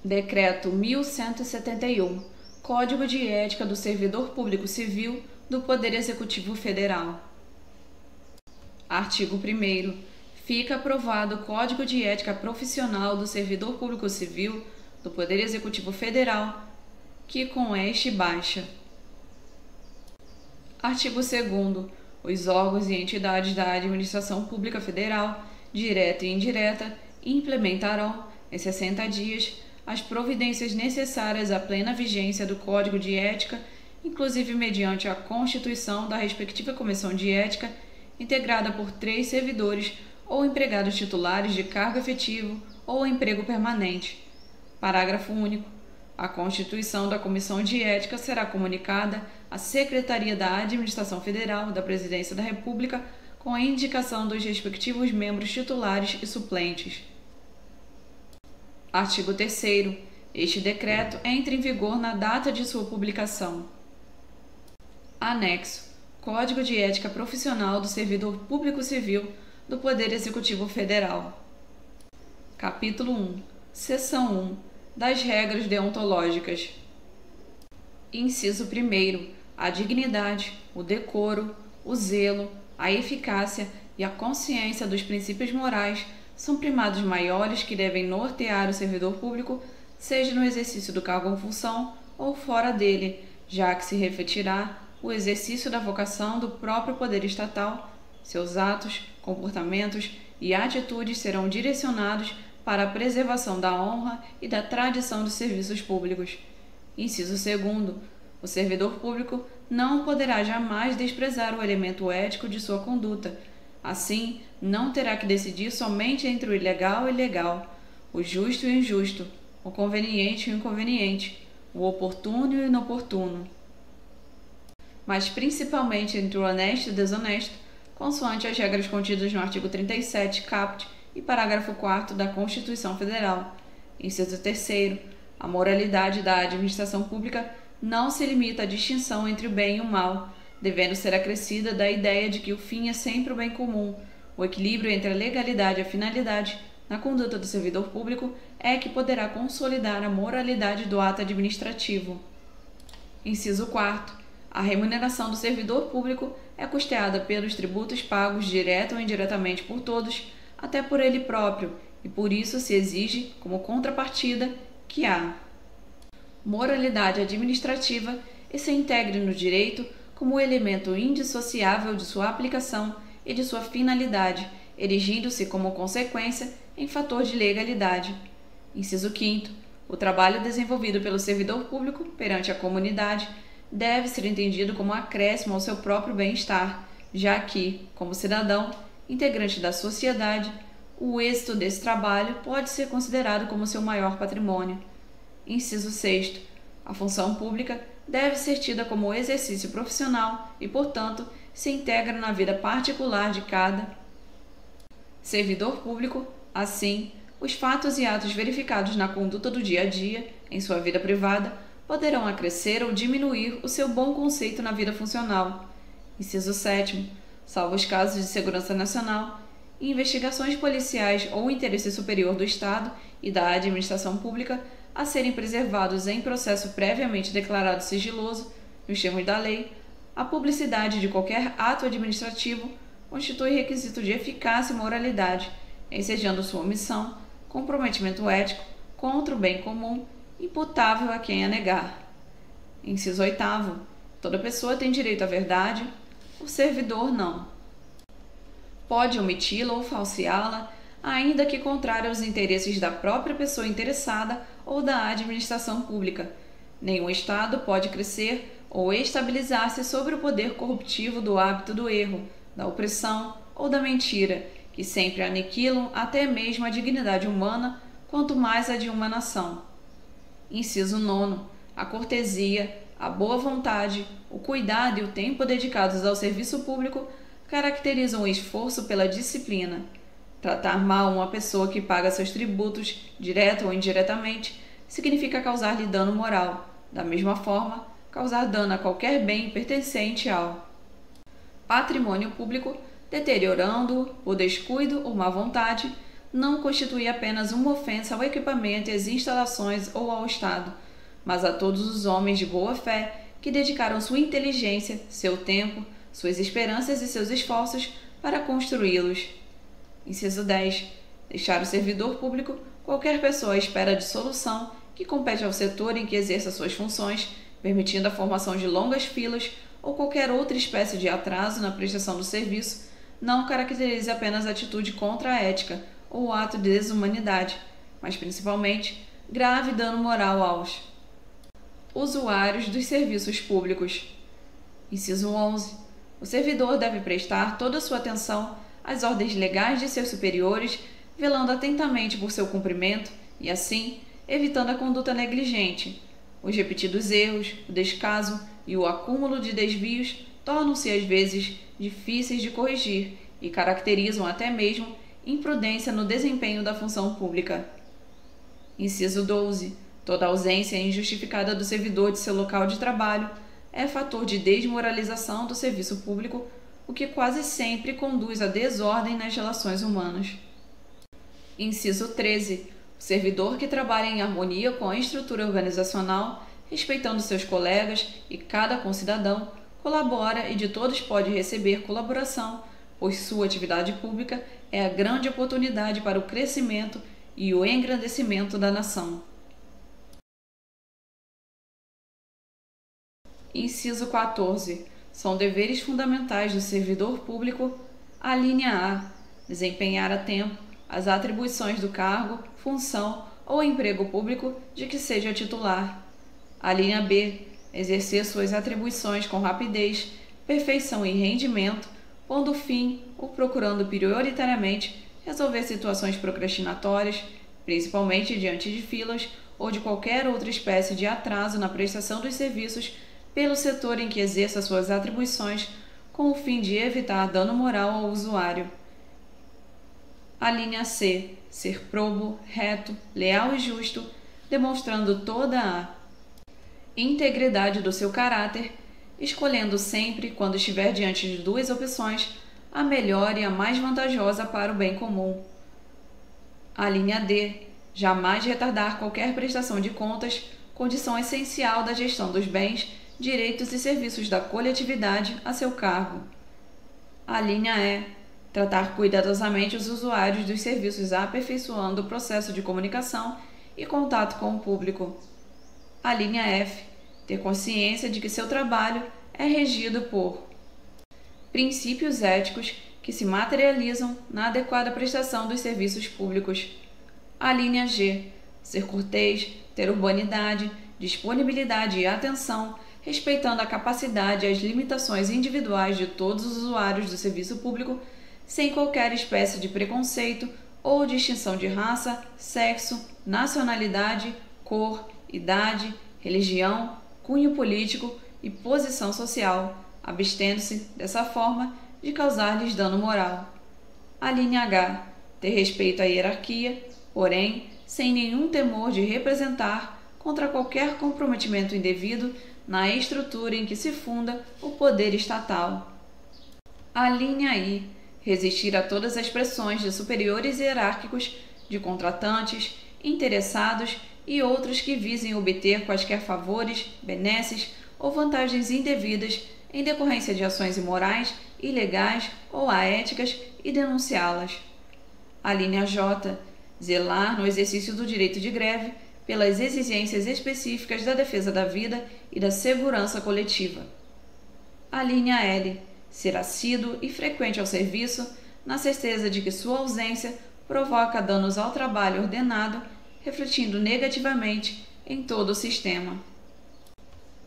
Decreto 1171, Código de Ética do Servidor Público Civil do Poder Executivo Federal. Artigo 1º. Fica aprovado o Código de Ética Profissional do Servidor Público Civil do Poder Executivo Federal, que com este baixa. Artigo 2º. Os órgãos e entidades da Administração Pública Federal, direta e indireta, implementarão, em 60 dias, as providências necessárias à plena vigência do Código de Ética, inclusive mediante a constituição da respectiva Comissão de Ética, integrada por 3 servidores ou empregados titulares de cargo efetivo ou emprego permanente. Parágrafo único. A constituição da Comissão de Ética será comunicada à Secretaria da Administração Federal da Presidência da República com a indicação dos respectivos membros titulares e suplentes. Artigo 3º. Este decreto entra em vigor na data de sua publicação. Anexo. Código de Ética Profissional do Servidor Público Civil do Poder Executivo Federal. Capítulo 1. Seção 1. Das regras deontológicas. Inciso 1º. A dignidade, o decoro, o zelo, a eficácia e a consciência dos princípios morais são primados maiores que devem nortear o servidor público, seja no exercício do cargo ou função ou fora dele, já que se refletirá o exercício da vocação do próprio poder estatal. Seus atos, comportamentos e atitudes serão direcionados para a preservação da honra e da tradição dos serviços públicos. Inciso 2º. O servidor público não poderá jamais desprezar o elemento ético de sua conduta. Assim, não terá que decidir somente entre o ilegal e legal, o justo e o injusto, o conveniente e o inconveniente, o oportuno e o inoportuno, mas principalmente entre o honesto e o desonesto, consoante as regras contidas no artigo 37, caput, e parágrafo 4º da Constituição Federal. Inciso 3º. A moralidade da administração pública não se limita à distinção entre o bem e o mal, devendo ser acrescida da ideia de que o fim é sempre o bem comum. O equilíbrio entre a legalidade e a finalidade na conduta do servidor público é que poderá consolidar a moralidade do ato administrativo. Inciso 4º. A remuneração do servidor público é custeada pelos tributos pagos direta ou indiretamente por todos, até por ele próprio, e por isso se exige, como contrapartida, que a moralidade administrativa se integre no direito como elemento indissociável de sua aplicação e de sua finalidade, erigindo-se como consequência em fator de legalidade. Inciso 5º. O trabalho desenvolvido pelo servidor público perante a comunidade deve ser entendido como acréscimo ao seu próprio bem-estar, já que, como cidadão, integrante da sociedade, o êxito desse trabalho pode ser considerado como seu maior patrimônio. Inciso 6º. A função pública deve ser tida como exercício profissional e, portanto, se integra na vida particular de cada servidor público. Assim, os fatos e atos verificados na conduta do dia a dia, em sua vida privada, poderão acrescer ou diminuir o seu bom conceito na vida funcional. Inciso 7º. Salvo os casos de segurança nacional, investigações policiais ou interesse superior do Estado e da administração pública a serem preservados em processo previamente declarado sigiloso, nos termos da lei, a publicidade de qualquer ato administrativo constitui requisito de eficácia e moralidade, ensejando sua omissão, comprometimento ético contra o bem comum, imputável a quem a negar. Inciso 8º. Toda pessoa tem direito à verdade, o servidor não. Pode omiti-la ou falseá-la, ainda que contrária aos interesses da própria pessoa interessada ou da administração pública. Nenhum Estado pode crescer ou estabilizar-se sobre o poder corruptivo do hábito do erro, da opressão ou da mentira, que sempre aniquilam até mesmo a dignidade humana, quanto mais a de uma nação. Inciso 9º. A cortesia, a boa vontade, o cuidado e o tempo dedicados ao serviço público caracterizam o esforço pela disciplina. Tratar mal uma pessoa que paga seus tributos, direto ou indiretamente, significa causar-lhe dano moral. Da mesma forma, causar dano a qualquer bem pertencente ao patrimônio público, deteriorando-o por descuido ou má vontade, não constitui apenas uma ofensa ao equipamento e às instalações ou ao Estado, mas a todos os homens de boa fé que dedicaram sua inteligência, seu tempo, suas esperanças e seus esforços para construí-los. Inciso 10. Deixar o servidor público qualquer pessoa à espera de solução que compete ao setor em que exerça suas funções, permitindo a formação de longas filas ou qualquer outra espécie de atraso na prestação do serviço, não caracterize apenas a atitude contra a ética ou ato de desumanidade, mas principalmente grave dano moral aos usuários dos serviços públicos. Inciso 11. O servidor deve prestar toda a sua atenção às ordens legais de seus superiores, velando atentamente por seu cumprimento e, assim, evitando a conduta negligente. Os repetidos erros, o descaso e o acúmulo de desvios tornam-se às vezes difíceis de corrigir e caracterizam até mesmo imprudência no desempenho da função pública. Inciso 12. Toda ausência injustificada do servidor de seu local de trabalho é fator de desmoralização do serviço público, o que quase sempre conduz à desordem nas relações humanas. Inciso 13. O servidor que trabalha em harmonia com a estrutura organizacional, respeitando seus colegas e cada concidadão, colabora e de todos pode receber colaboração, pois sua atividade pública é a grande oportunidade para o crescimento e o engrandecimento da nação. Inciso 14. São deveres fundamentais do servidor público: a linha A. Desempenhar a tempo as atribuições do cargo, função ou emprego público de que seja titular. A linha B. Exercer suas atribuições com rapidez, perfeição e rendimento, pondo fim ou procurando prioritariamente resolver situações procrastinatórias, principalmente diante de filas ou de qualquer outra espécie de atraso na prestação dos serviços pelo setor em que exerça suas atribuições, com o fim de evitar dano moral ao usuário. A linha C. Ser probo, reto, leal e justo, demonstrando toda a integridade do seu caráter, escolhendo sempre, quando estiver diante de duas opções, a melhor e a mais vantajosa para o bem comum. A linha D. Jamais retardar qualquer prestação de contas, condição essencial da gestão dos bens, direitos e serviços da coletividade a seu cargo. A linha E. Tratar cuidadosamente os usuários dos serviços, aperfeiçoando o processo de comunicação e contato com o público. A linha F. Ter consciência de que seu trabalho é regido por princípios éticos que se materializam na adequada prestação dos serviços públicos. A linha G. Ser cortês, ter urbanidade, disponibilidade e atenção, respeitando a capacidade e as limitações individuais de todos os usuários do serviço público, sem qualquer espécie de preconceito ou distinção de raça, sexo, nacionalidade, cor, idade, religião, cunho político e posição social, abstendo-se, dessa forma, de causar-lhes dano moral. A linha H. Ter respeito à hierarquia, porém, sem nenhum temor de representar contra qualquer comprometimento indevido na estrutura em que se funda o poder estatal. A linha I. Resistir a todas as pressões de superiores hierárquicos, de contratantes, interessados e outros que visem obter quaisquer favores, benesses ou vantagens indevidas em decorrência de ações imorais, ilegais ou aéticas e denunciá-las. A linha J. Zelar no exercício do direito de greve pelas exigências específicas da defesa da vida e da segurança coletiva. A linha L. Ser assíduo e frequente ao serviço, na certeza de que sua ausência provoca danos ao trabalho ordenado, refletindo negativamente em todo o sistema.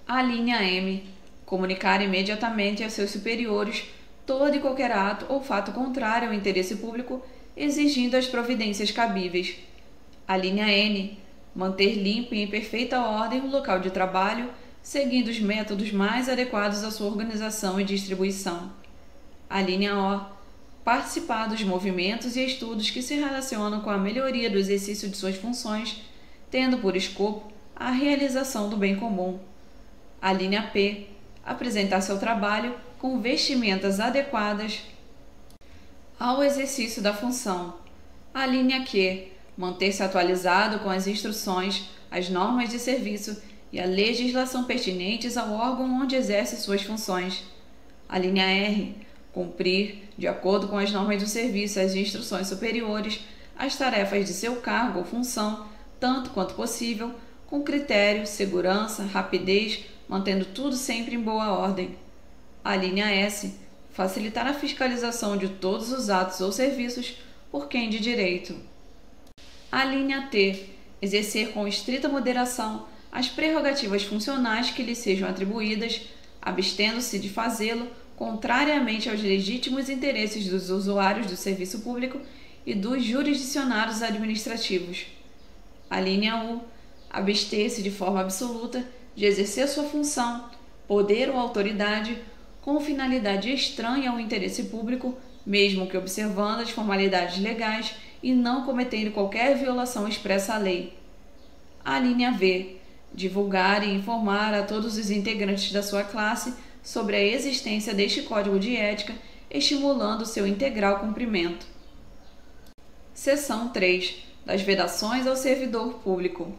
A linha M. Comunicar imediatamente a seus superiores todo e qualquer ato ou fato contrário ao interesse público, exigindo as providências cabíveis. A linha N. Manter limpo e em perfeita ordem o local de trabalho, seguindo os métodos mais adequados à sua organização e distribuição. A linha O. Participar dos movimentos e estudos que se relacionam com a melhoria do exercício de suas funções, tendo por escopo a realização do bem comum. A linha P. Apresentar seu trabalho com vestimentas adequadas ao exercício da função. A linha Q. Manter-se atualizado com as instruções, as normas de serviço e a legislação pertinentes ao órgão onde exerce suas funções. A linha R. Cumprir, de acordo com as normas do serviço e as instruções superiores, as tarefas de seu cargo ou função, tanto quanto possível, com critério, segurança, rapidez, mantendo tudo sempre em boa ordem. A linha S. Facilitar a fiscalização de todos os atos ou serviços por quem de direito. A linha T. Exercer com estrita moderação as prerrogativas funcionais que lhe sejam atribuídas, abstendo-se de fazê-lo contrariamente aos legítimos interesses dos usuários do serviço público e dos jurisdicionados administrativos. A linha U. Abster-se de forma absoluta de exercer sua função, poder ou autoridade com finalidade estranha ao interesse público, mesmo que observando as formalidades legais e não cometendo qualquer violação expressa à lei. A linha V. Divulgar e informar a todos os integrantes da sua classe sobre a existência deste código de ética, estimulando seu integral cumprimento. Seção 3. Das vedações ao servidor público.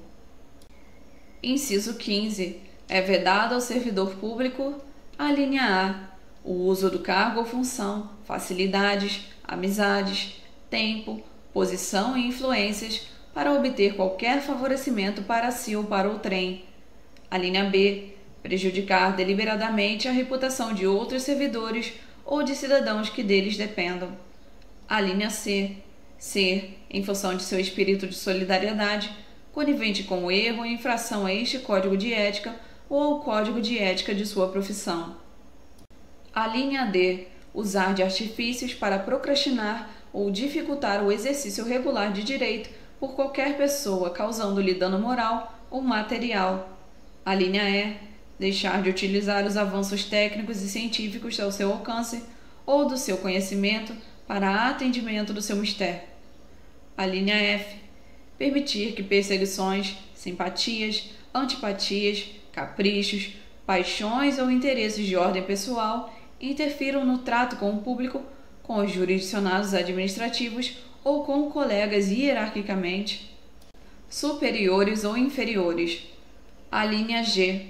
Inciso 15. É vedado ao servidor público a linha A. O uso do cargo ou função, facilidades, amizades, tempo, posição e influências para obter qualquer favorecimento para si ou para outrem. A linha B. Prejudicar deliberadamente a reputação de outros servidores ou de cidadãos que deles dependam. A linha C. Ser, em função de seu espírito de solidariedade, conivente com o erro ou infração a este código de ética ou ao código de ética de sua profissão. A linha D. Usar de artifícios para procrastinar ou dificultar o exercício regular de direito por qualquer pessoa, causando-lhe dano moral ou material. A linha E. Deixar de utilizar os avanços técnicos e científicos ao seu alcance ou do seu conhecimento para atendimento do seu mistério. A linha F. Permitir que perseguições, simpatias, antipatias, caprichos, paixões ou interesses de ordem pessoal interfiram no trato com o público, com os jurisdicionados administrativos ou com colegas hierarquicamente superiores ou inferiores. A linha G.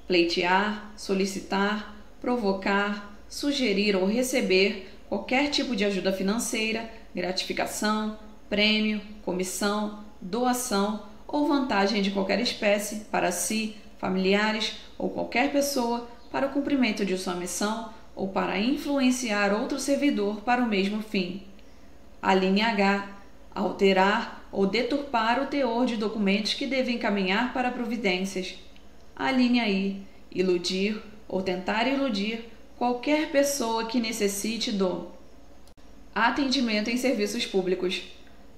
Pleitear, solicitar, provocar, sugerir ou receber qualquer tipo de ajuda financeira, gratificação, prêmio, comissão, doação ou vantagem de qualquer espécie para si, familiares ou qualquer pessoa para o cumprimento de sua missão ou para influenciar outro servidor para o mesmo fim. A linha H. Alterar ou deturpar o teor de documentos que devem caminhar para providências. A linha I. Iludir ou tentar iludir qualquer pessoa que necessite do atendimento em serviços públicos.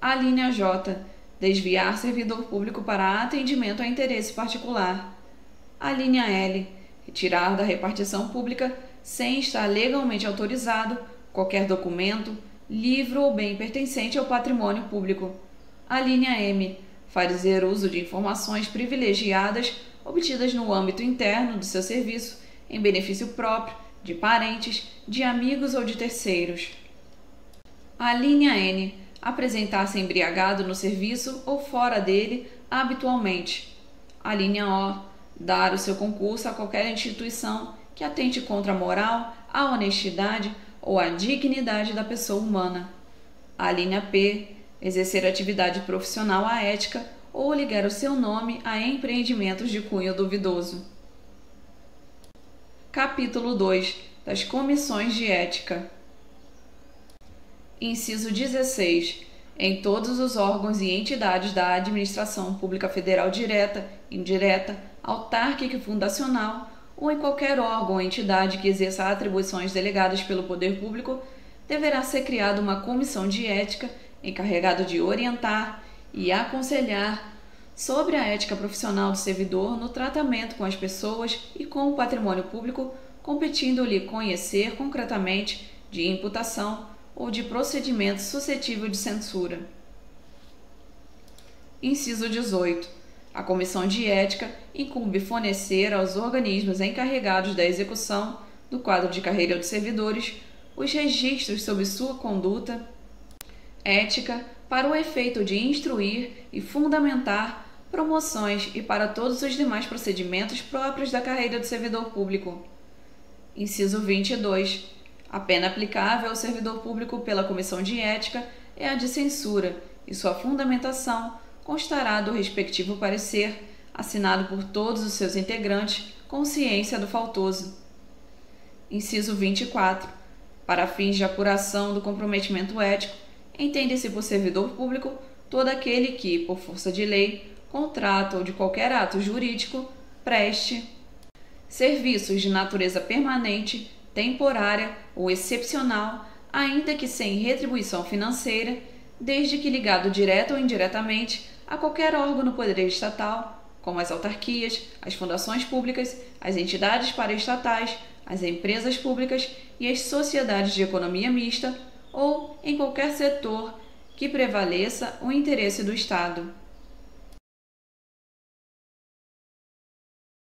A linha J. Desviar servidor público para atendimento a interesse particular. A linha L. Retirar da repartição pública, sem estar legalmente autorizado, qualquer documento, livro ou bem pertencente ao patrimônio público. A linha M. Fazer uso de informações privilegiadas obtidas no âmbito interno do seu serviço, em benefício próprio, de parentes, de amigos ou de terceiros. A linha N. Apresentar-se embriagado no serviço ou fora dele habitualmente. A linha O. Dar o seu concurso a qualquer instituição que atente contra a moral, a honestidade ou a dignidade da pessoa humana. A linha P. Exercer atividade profissional aética ou ligar o seu nome a empreendimentos de cunho duvidoso. Capítulo 2. Das comissões de ética. Inciso 16. Em todos os órgãos e entidades da administração pública federal direta, indireta, autárquica e fundacional, ou em qualquer órgão ou entidade que exerça atribuições delegadas pelo poder público, deverá ser criada uma comissão de ética encarregada de orientar e aconselhar sobre a ética profissional do servidor no tratamento com as pessoas e com o patrimônio público, competindo-lhe conhecer concretamente de imputação ou de procedimento suscetível de censura. Inciso 18. A Comissão de Ética incumbe fornecer aos organismos encarregados da execução do quadro de carreira dos servidores os registros sobre sua conduta ética, para o efeito de instruir e fundamentar promoções e para todos os demais procedimentos próprios da carreira do servidor público. Inciso 22. A pena aplicável ao servidor público pela Comissão de Ética é a de censura, e sua fundamentação constará do respectivo parecer, assinado por todos os seus integrantes, com ciência do faltoso. Inciso 24. Para fins de apuração do comprometimento ético, entende-se por servidor público todo aquele que, por força de lei, contrato ou de qualquer ato jurídico, preste serviços de natureza permanente, temporária ou excepcional, ainda que sem retribuição financeira, desde que ligado direta ou indiretamente a qualquer órgão do poder estatal, como as autarquias, as fundações públicas, as entidades paraestatais, as empresas públicas e as sociedades de economia mista, ou em qualquer setor que prevaleça o interesse do Estado.